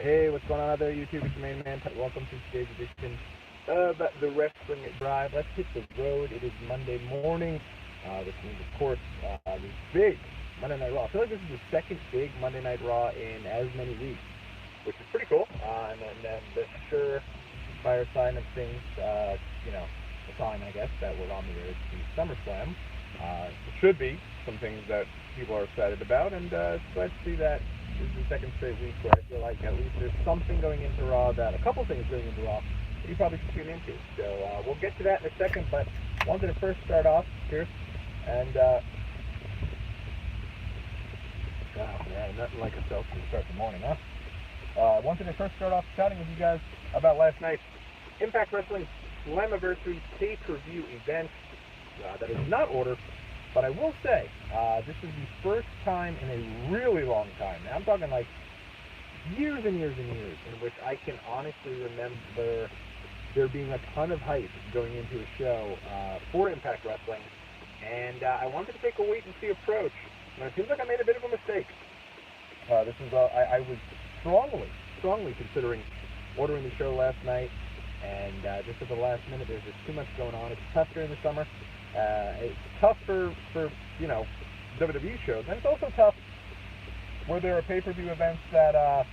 Hey, what's going on out there, YouTube? It's your main man. Welcome to today's edition of the Wrestling Drive. Let's hit the road. It is Monday morning. This means, of course, this big Monday Night Raw. I feel like this is the second big Monday Night Raw in as many weeks, which is pretty cool. And then the surefire sign of things, a sign, I guess, that we're on the road to SummerSlam. It should be some things that people are excited about, and it's glad to see that this is the second straight week where I feel like at least there's something going into Raw, a couple things going into Raw that you probably should tune into. So we'll get to that in a second, but wanted to first start off here, and nothing like a selfie to start the morning, huh? Wanted to first start off chatting with you guys about last night's Impact Wrestling Slammiversary pay-per-view event that is not ordered. But I will say, this is the first time in a really long time, now I'm talking like years and years and years, in which I can honestly remember there being a ton of hype going into a show for Impact Wrestling, and I wanted to take a wait-and-see approach, and it seems like I made a bit of a mistake. I was strongly considering ordering the show last night, and just at the last minute, there's just too much going on. It's tough during the summer. It's tough for WWE shows, and it's also tough where there are pay-per-view events that, the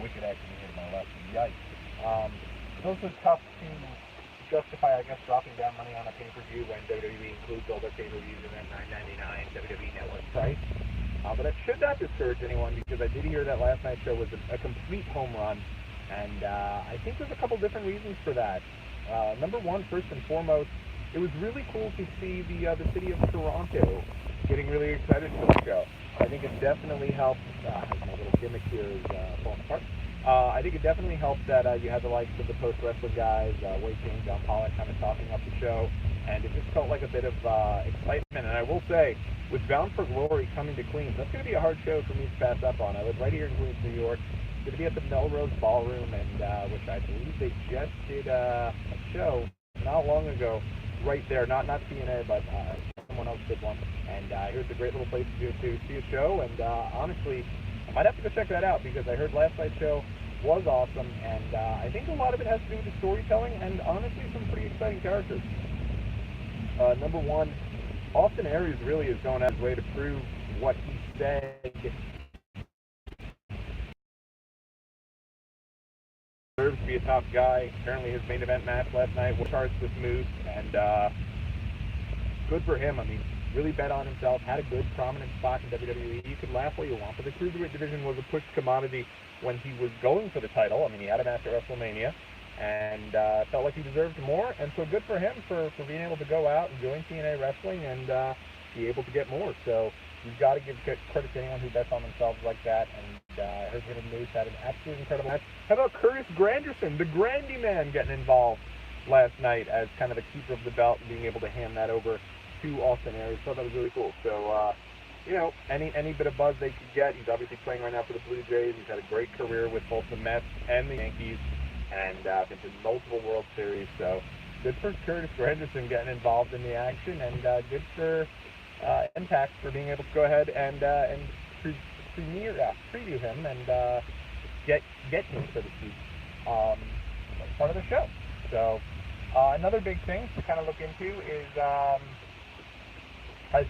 wicked action here to my left, yikes. It's also tough to justify, I guess, dropping down money on a pay-per-view when WWE includes all their pay-per-views in that $9.99 WWE Network price. But that should not discourage anyone, because I did hear that last night's show was a complete home run, and I think there's a couple different reasons for that. Number one, first and foremost, it was really cool to see the city of Toronto getting really excited for the show. I think it definitely helped. My little gimmick here is falling apart. I think it definitely helped that you had the likes of the post-wrestling guys, Wade King, John Pollock, kind of talking up the show, and it just felt like a bit of excitement. And I will say, with Bound for Glory coming to Queens, that's going to be a hard show for me to pass up on. I live right here in Queens, New York. It's going to be at the Melrose Ballroom, and which I believe they just did a show not long ago. Right there, not TNA, but someone else did one, and I heard it's a great little place to see a show, and honestly, I might have to go check that out, because I heard last night's show was awesome, and I think a lot of it has to do with the storytelling, and honestly, some pretty exciting characters. Number one, Austin Aries really is going out of his way to prove what he said deserves to be a top guy. Apparently his main event match last night was charged with Moose, and good for him. I mean, really bet on himself, had a good prominent spot in WWE. You could laugh all you want, but the Cruiserweight division was a pushed commodity when he was going for the title. I mean, he had a match at WrestleMania, and felt like he deserved more, and so good for him for being able to go out and join TNA Wrestling and be able to get more. So you've got to give credit to anyone who bets on themselves like that, and I heard him and Moose had an absolutely incredible match. How about Curtis Granderson, the Grandy Man, getting involved last night as kind of the keeper of the belt and being able to hand that over to Austin Aries? Thought that was really cool. So, any bit of buzz they could get. He's obviously playing right now for the Blue Jays. He's had a great career with both the Mets and the Yankees, and been to multiple World Series. So good for Curtis Granderson getting involved in the action, and good for Impact for being able to go ahead and preview him and get him, so to speak, as part of the show. So another big thing to kind of look into is I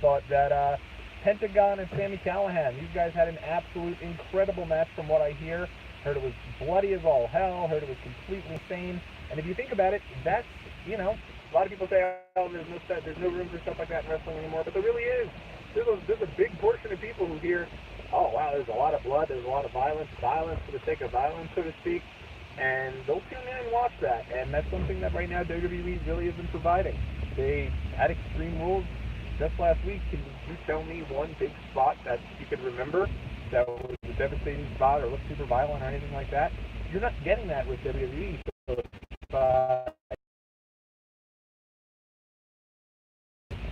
thought that Pentagon and Sami Callihan, these guys had an absolute incredible match from what I hear. Heard it was bloody as all hell, heard it was completely insane, and if you think about it, that's, a lot of people say, oh, there's no room for stuff like that in wrestling anymore, but there really is. There's a big portion of people who hear, oh, wow, there's a lot of blood, there's a lot of violence for the sake of violence, so to speak, and they'll tune in and watch that, and that's something that right now WWE really isn't providing. They had Extreme Rules just last week. Can you tell me one big spot that you could remember that was a devastating spot or looked super violent or anything like that? You're not getting that with WWE, so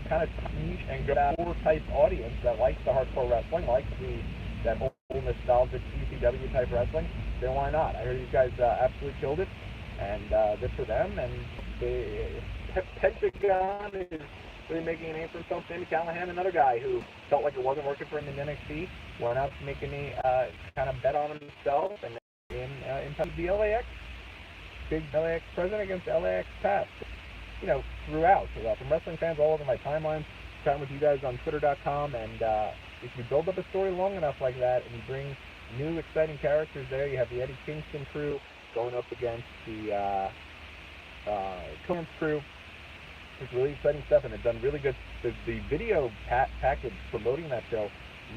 kind of niche and good core type audience that likes the hardcore wrestling, likes that whole nostalgic ECW type wrestling, then why not? I heard these guys absolutely killed it, and good for them. And Pentagon is really making a name for himself. Sami Callihan, another guy who felt like it wasn't working for him in NXT, went out to make a kind of bet on himself, and in the LAX, big LAX present against LAX past. Throughout, from wrestling fans all over my timeline, chatting with you guys on Twitter.com, and if you build up a story long enough like that, and you bring new exciting characters there, you have the Eddie Kingston crew going up against the Cohen's crew. It's really exciting stuff, and they've done really good. The video package promoting that show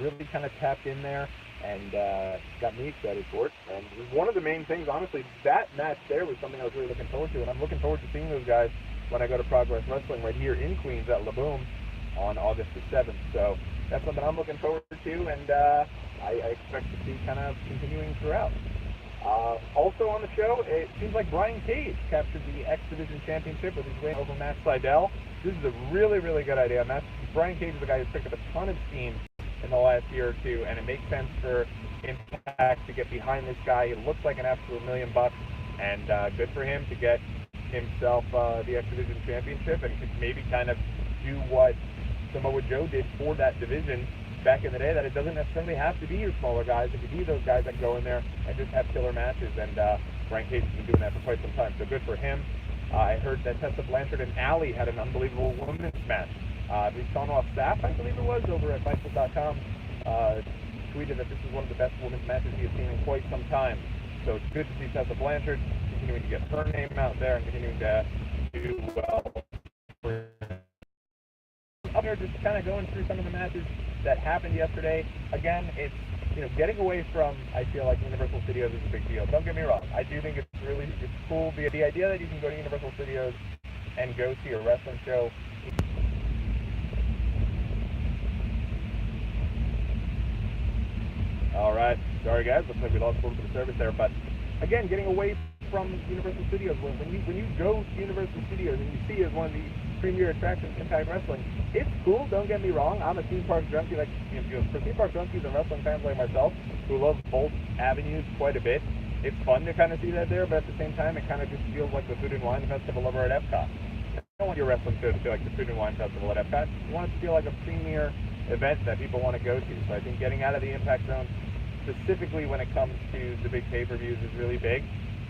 really kind of tapped in there and got me excited for it. And one of the main things, honestly, that match there was something I was really looking forward to, and I'm looking forward to seeing those guys when I go to Progress Wrestling right here in Queens at La Boom on August the 7th. So that's something I'm looking forward to, and I expect to see kind of continuing throughout. Also on the show, it seems like Brian Cage captured the X Division Championship with his win over Matt Sydal. This is a really, really good idea. Brian Cage is a guy who's picked up a ton of steam in the last year or two, and it makes sense for Impact to get behind this guy. He looks like an absolute $1 million, and good for him to get himself the X Division Championship, and could maybe kind of do what Samoa Joe did for that division back in the day, that it doesn't necessarily have to be your smaller guys. It could be those guys that go in there and just have killer matches, and Brian Cage has been doing that for quite some time, so good for him. I heard that Tessa Blanchard and Allie had an unbelievable women's match. I believe Sonwa Sapp, I believe it was, over at Fightful.com, tweeted that this is one of the best women's matches he has seen in quite some time. So it's good to see Tessa Blanchard continuing to get her name out there and continuing to do well. Up here, just kind of going through some of the matches that happened yesterday. Again, it's getting away from, I feel like Universal Studios is a big deal. Don't get me wrong. I do think it's cool. The idea that you can go to Universal Studios and go see a wrestling show. All right, sorry guys, looks like we lost a little bit of service there, but again, getting away from Universal Studios. When you go to Universal Studios and you see it as one of the premier attractions in Impact Wrestling, it's cool, don't get me wrong. I'm a theme park junkie, for theme park junkies and wrestling fans like myself, who love both avenues quite a bit, it's fun to kind of see that there, but at the same time, it kind of just feels like the Food and Wine Festival over at Epcot. You don't want your wrestling show to feel like the Food and Wine Festival at Epcot. You want it to feel like a premier event that people want to go to. So I think getting out of the Impact Zone, specifically when it comes to the big pay-per-views, is really big.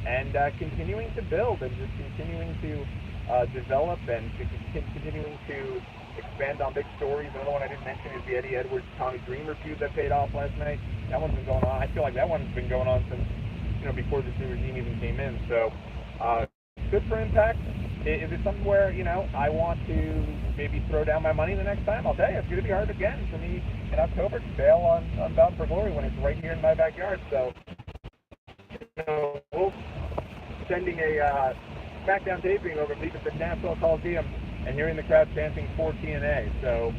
And continuing to build and just continuing to develop and continuing to expand on big stories. Another one I didn't mention is the Eddie Edwards-Tommy Dreamer feud that paid off last night. That one's been going on. I feel like that one's been going on since, before this new regime even came in. So good for Impact. Is it something where, I want to maybe throw down my money the next time? I'll tell you, it's going to be hard again for me in October to bail on Bound for Glory when it's right here in my backyard. So, we'll sending a SmackDown taping over at the Nassau Coliseum and hearing the crowd chanting for TNA. So,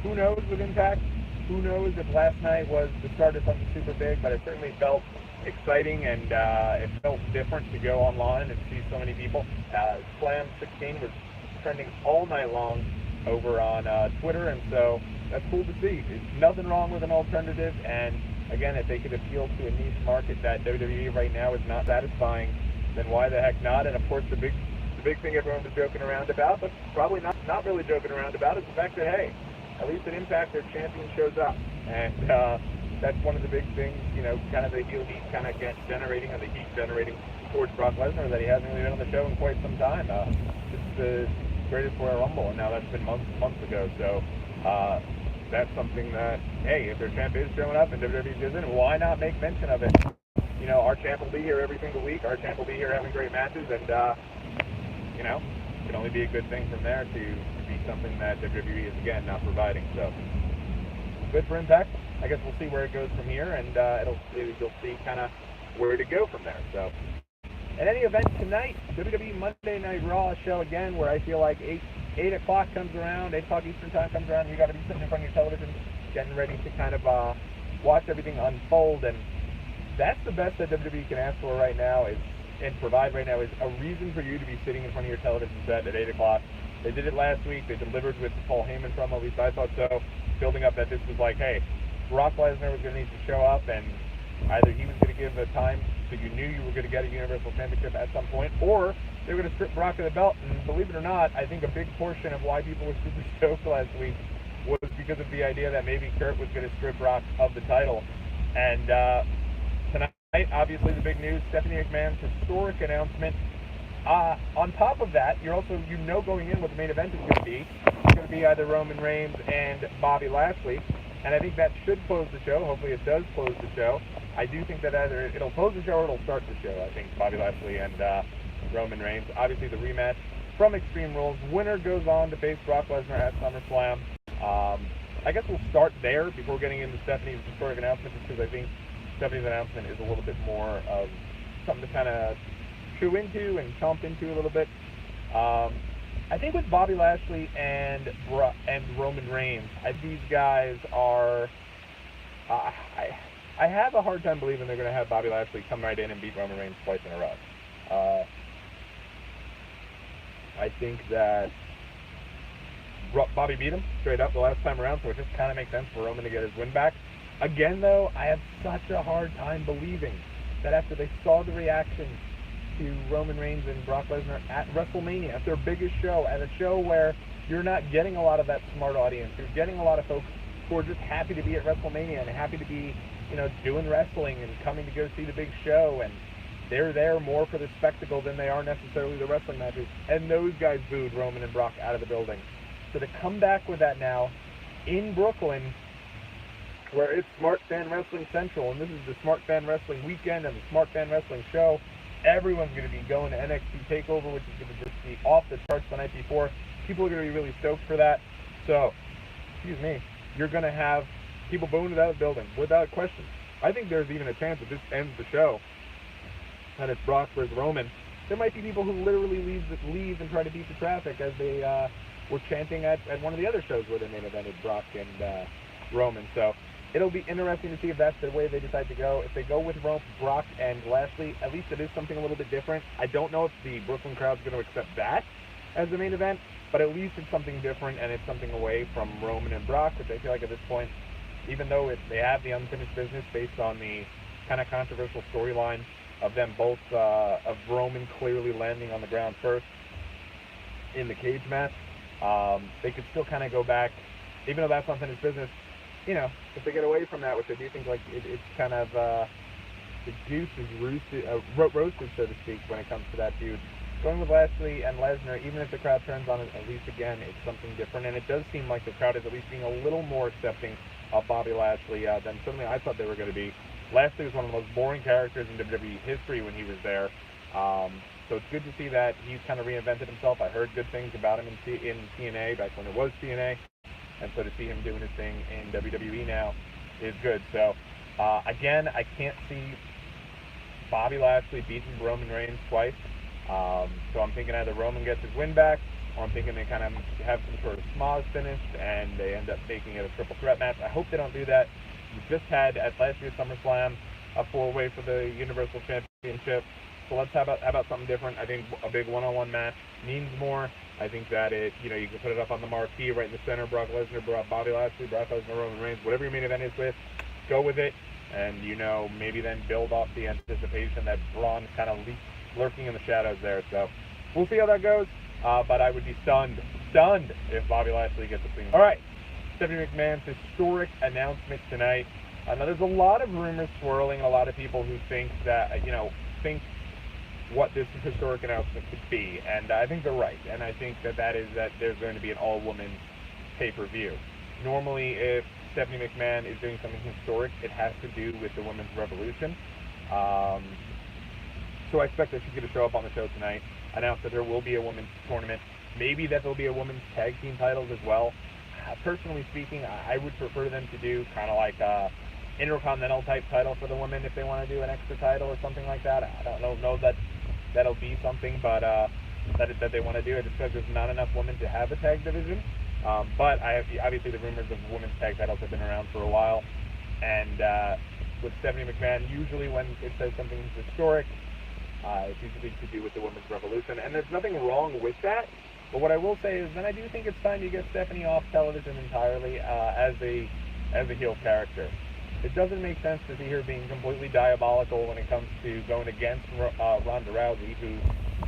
who knows with Impact? Who knows if last night was the start of something super big, but it certainly felt exciting, and it felt different to go online and see so many people. Slam 16 was trending all night long over on Twitter, and so that's cool to see. There's nothing wrong with an alternative, and again, if they could appeal to a niche market that WWE right now is not satisfying, then why the heck not? And of course, the big thing everyone was joking around about, but probably not really joking around about, is the fact that, hey, at least at Impact, their champion shows up, and that's one of the big things, kind of the heel heat kind of generating, or the heat generating towards Brock Lesnar, that he hasn't really been on the show in quite some time. It's the greatest Royal Rumble, and now that's been months ago. So that's something that, hey, if their champ is showing up and WWE isn't, why not make mention of it? Our champ will be here every single week. Our champ will be here having great matches, and it can only be a good thing from there to be something that WWE is, again, not providing. So good for Impact. I guess we'll see where it goes from here, and you'll see kind of where to go from there. So, at any event, tonight, WWE Monday Night Raw show again, where I feel like 8 o'clock comes around, 8 o'clock Eastern time comes around, you got to be sitting in front of your television, getting ready to kind of watch everything unfold, and that's the best that WWE can ask for right now and provide right now is a reason for you to be sitting in front of your television set at 8 o'clock. They did it last week. They delivered with the Paul Heyman promo, at least I thought so, building up that this was like, hey, Brock Lesnar was going to need to show up, and Either he was going to give a time so you knew you were going to get a Universal Championship at some point, or they were going to strip Brock of the belt. And believe it or not, I think a big portion of why people were super stoked last week was because of the idea that maybe Kurt was going to strip Brock of the title. And tonight, obviously, the big news, Stephanie McMahon's historic announcement. On top of that, you're also, going in what the main event is going to be. It's going to be either Roman Reigns and Bobby Lashley. And I think that should close the show. Hopefully it does close the show. I do think that either it'll close the show or it'll start the show. I think Bobby Lashley and Roman Reigns. Obviously the rematch from Extreme Rules. Winner goes on to face Brock Lesnar at SummerSlam. I guess we'll start there before getting into Stephanie's historic announcement, just because I think Stephanie's announcement is a little bit more of something to kind of chew into and chomp into a little bit. I think with Bobby Lashley and Roman Reigns, these guys are. I have a hard time believing they're going to have Bobby Lashley come right in and beat Roman Reigns twice in a row. I think that Bobby beat him straight up the last time around, so it just kind of makes sense for Roman to get his win back. Again, though, I have such a hard time believing that after they saw the reaction to Roman Reigns and Brock Lesnar at WrestleMania, at their biggest show, at a show where you're not getting a lot of that smart audience, you're getting a lot of folks who are just happy to be at WrestleMania and happy to be, doing wrestling and coming to go see the big show, and they're there more for the spectacle than they are necessarily the wrestling matches. And those guys booed Roman and Brock out of the building. So to come back with that now in Brooklyn, where it's Smart Fan Wrestling Central, and this is the Smart Fan Wrestling Weekend and the Smart Fan Wrestling Show, everyone's going to be going to NXT TakeOver, which is going to just be off the charts the night before. People are going to be really stoked for that. So, you're going to have people booing it out of the building, without question. I think there's even a chance that this ends the show, and it's Brock versus Roman. There might be people who literally leave and try to beat the traffic as they were chanting at one of the other shows where they main evented Brock and Roman. So it'll be interesting to see if that's the way they decide to go. If they go with Brock and Lashley, at least it is something a little bit different. I don't know if the Brooklyn crowd's going to accept that as the main event, but at least it's something different, and it's something away from Roman and Brock, which I feel like at this point, even though they have the unfinished business based on the kind of controversial storyline of them both, of Roman clearly landing on the ground first in the cage match, they could still kind of go back, even though that's unfinished business. If they get away from that, which I do think it's kind of the goose is roasted, so to speak, when it comes to that feud. Going with Lashley and Lesnar, even if the crowd turns on it, at least again, it's something different, and it does seem like the crowd is at least being a little more accepting of Bobby Lashley than certainly I thought they were going to be. Lashley was one of the most boring characters in WWE history when he was there, so it's good to see that he's kind of reinvented himself. I heard good things about him in TNA back when it was TNA. And so to see him doing his thing in WWE now is good. So, again, I can't see Bobby Lashley beating Roman Reigns twice. So I'm thinking either Roman gets his win back, or I'm thinking they kind of have some sort of schmoz finish, and they end up making it a triple threat match. I hope they don't do that. We just had, at last year's SummerSlam, a four-way for the Universal Championship. So let's have about something different. I think a big one-on-one match means more. I think that you can put it up on the marquee right in the center. Brock Lesnar, Bobby Lashley, Brock Lesnar, Roman Reigns, whatever your main event is with, go with it. And, maybe then build off the anticipation that Braun's kind of lurking in the shadows there. So we'll see how that goes. But I would be stunned if Bobby Lashley gets a clean. All right, Stephanie McMahon's historic announcement tonight. Now there's a lot of rumors swirling, a lot of people who think that, think what this historic announcement could be, and I think they're right, and I think that is that there's going to be an all-women's pay-per-view. Normally, if Stephanie McMahon is doing something historic, it has to do with the women's revolution. So I expect that she's going to show up on the show tonight, announce that there will be a women's tournament, maybe that there'll be a women's tag team titles as well. Personally speaking, I would prefer them to do kind of like a Intercontinental type title for the women if they want to do an extra title or something like that. I don't know that that'll be something, but that they want to do it just because there's not enough women to have a tag division. But obviously the rumors of women's tag titles have been around for a while, and with Stephanie McMahon, usually when it says something historic, it's usually to do with the women's revolution, and there's nothing wrong with that. But what I will say is, then I do think it's time to get Stephanie off television entirely as a heel character. It doesn't make sense to see her being completely diabolical when it comes to going against Ronda Rousey, who,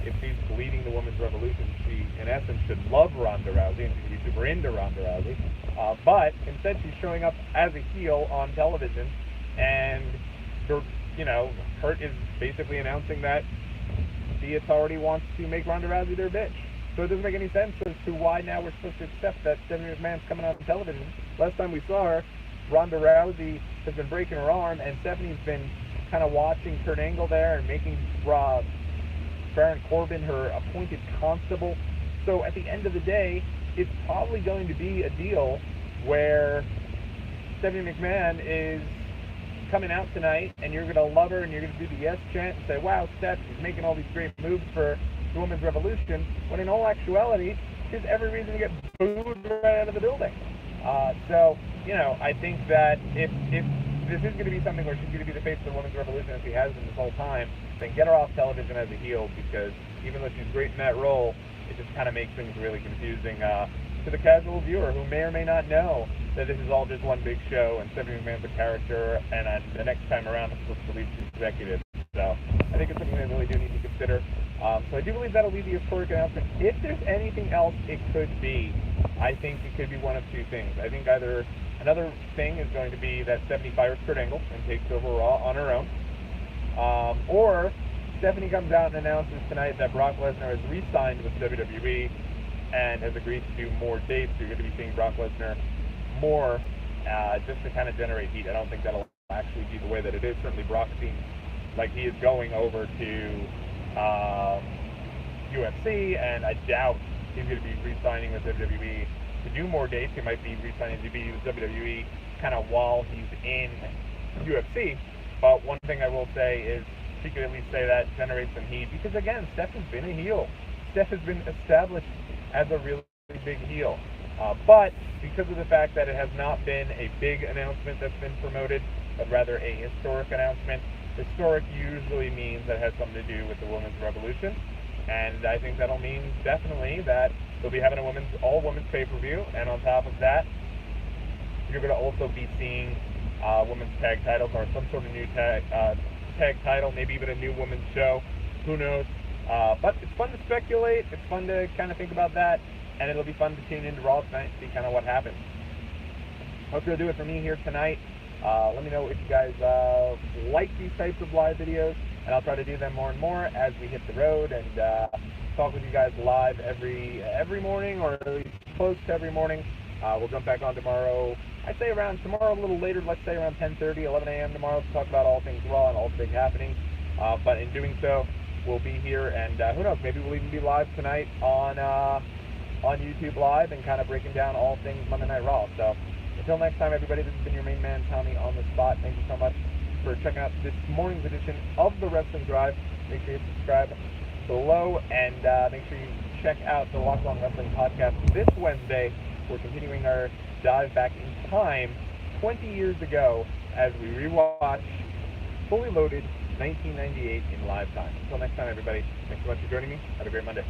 if she's leading the women's revolution, she, in essence, should love Ronda Rousey, and she should be super into Ronda Rousey. But instead, she's showing up as a heel on television, and, Kurt is basically announcing that the authority wants to make Ronda Rousey their bitch. So it doesn't make any sense as to why now we're supposed to accept that Stephanie McMahon's coming on television. Last time we saw her, Ronda Rousey has been breaking her arm, and Stephanie's been kind of watching Kurt Angle there and making Baron Corbin her appointed constable. So at the end of the day, it's probably going to be a deal where Stephanie McMahon is coming out tonight, and you're going to love her, and you're going to do the yes chant and say, wow, Steph, she's making all these great moves for the women's revolution, when in all actuality, she has every reason to get booed right out of the building. I think that if this is going to be something where she's going to be the face of the women's revolution as she has been this whole time, then get her off television as a heel, because even though she's great in that role, it just kind of makes things really confusing to the casual viewer who may or may not know that this is all just one big show and Stephanie McMahon's a character, and the next time around it's supposed to lead to executives. So I think it's something they really do need to consider. So I do believe that'll be the historic announcement. If there's anything else it could be, I think it could be one of two things. I think either another thing is going to be that Stephanie fires Kurt Angle and takes over Raw on her own, or Stephanie comes out and announces tonight that Brock Lesnar has re-signed with WWE and has agreed to do more dates. You're going to be seeing Brock Lesnar more just to kind of generate heat. I don't think that'll actually be the way that it is. Certainly Brock seems like he is going over to UFC, and I doubt he's going to be re-signing with WWE to do more dates. He might be re-signing to be with WWE kind of while he's in UFC. But one thing I will say is she could at least say that, generate some heat, because again, Steph has been a heel. Steph has been established as a really big heel. But because of the fact that it has not been a big announcement that's been promoted, but rather a historic announcement, historic usually means that it has something to do with the women's revolution. And I think that'll mean definitely that they'll be having a all-women's pay-per-view, and on top of that, you're going to also be seeing women's tag titles or some sort of new tag title, maybe even a new women's show. Who knows? But it's fun to speculate. It's fun to kind of think about that, and it'll be fun to tune into Raw tonight and see kind of what happens. Hope you'll do it for me here tonight. Let me know if you guys like these types of live videos, and I'll try to do them more and more as we hit the road and talk with you guys live every morning, or at least close to every morning. We'll jump back on tomorrow. I'd say around tomorrow a little later, let's say around 10:30, 11 a.m. tomorrow to talk about all things Raw and all the big happenings. But in doing so, we'll be here, and who knows, maybe we'll even be live tonight on YouTube Live and kind of breaking down all things Monday Night Raw. So until next time, everybody, this has been your main man, Tommy, on the spot. Thank you so much for checking out this morning's edition of the Wrestling Drive. Make sure you subscribe below, and make sure you check out the Locked On Wrestling podcast this Wednesday. We're continuing our dive back in time 20 years ago as we rewatch Fully Loaded 1998 in live time. Until next time, everybody, thanks so much for joining me. Have a great Monday.